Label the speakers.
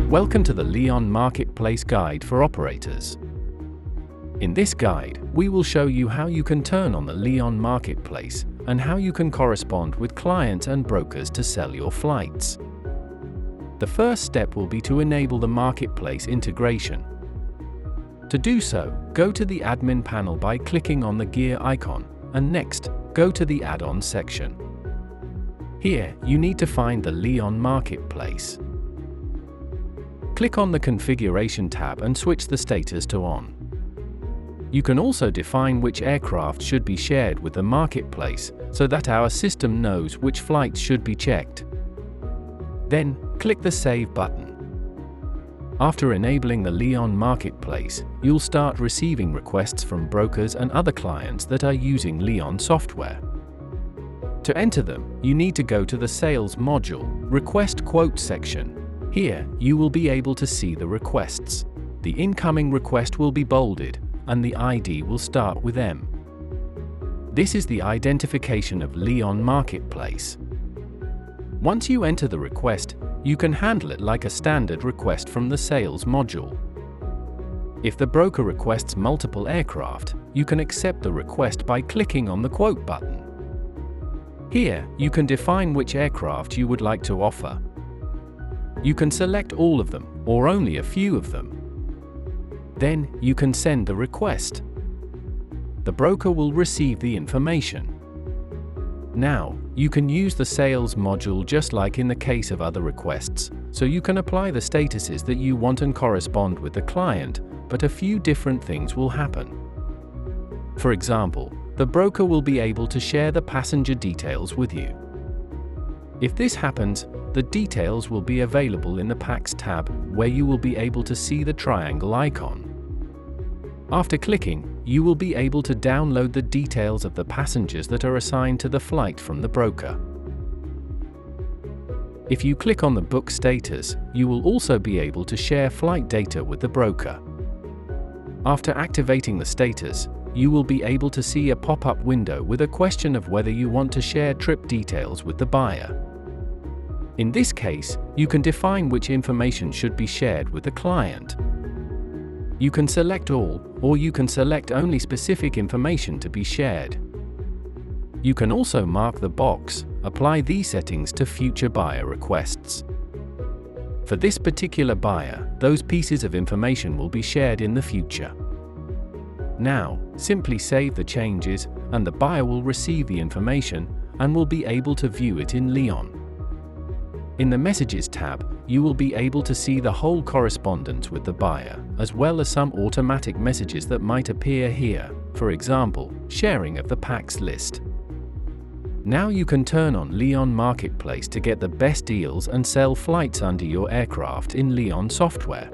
Speaker 1: Welcome to the Lyon Marketplace Guide for Operators. In this guide, we will show you how you can turn on the Lyon Marketplace and how you can correspond with clients and brokers to sell your flights. The first step will be to enable the marketplace integration. To do so, go to the admin panel by clicking on the gear icon, and next, go to the add-ons section. Here, you need to find the Lyon Marketplace. Click on the Configuration tab and switch the status to On. You can also define which aircraft should be shared with the marketplace so that our system knows which flights should be checked. Then, click the Save button. After enabling the Lyon Marketplace, you'll start receiving requests from brokers and other clients that are using Lyon software. To enter them, you need to go to the Sales module, Request Quote section. Here, you will be able to see the requests. The incoming request will be bolded, and the ID will start with M. This is the identification of Lyon Marketplace. Once you enter the request, you can handle it like a standard request from the Sales module. If the broker requests multiple aircraft, you can accept the request by clicking on the Quote button. Here, you can define which aircraft you would like to offer. You can select all of them, or only a few of them. Then, you can send the request. The broker will receive the information. Now, you can use the Sales module just like in the case of other requests, so you can apply the statuses that you want and correspond with the client, but a few different things will happen. For example, the broker will be able to share the passenger details with you. If this happens, the details will be available in the Packs tab, where you will be able to see the triangle icon. After clicking, you will be able to download the details of the passengers that are assigned to the flight from the broker. If you click on the Book status, you will also be able to share flight data with the broker. After activating the status, you will be able to see a pop-up window with a question of whether you want to share trip details with the buyer. In this case, you can define which information should be shared with the client. You can select all, or you can select only specific information to be shared. You can also mark the box, Apply these settings to future buyer requests. For this particular buyer, those pieces of information will be shared in the future. Now, simply save the changes, and the buyer will receive the information and will be able to view it in Lyon. In the Messages tab, you will be able to see the whole correspondence with the buyer, as well as some automatic messages that might appear here, for example, sharing of the packs list. Now you can turn on Lyon Marketplace to get the best deals and sell flights under your aircraft in Lyon software.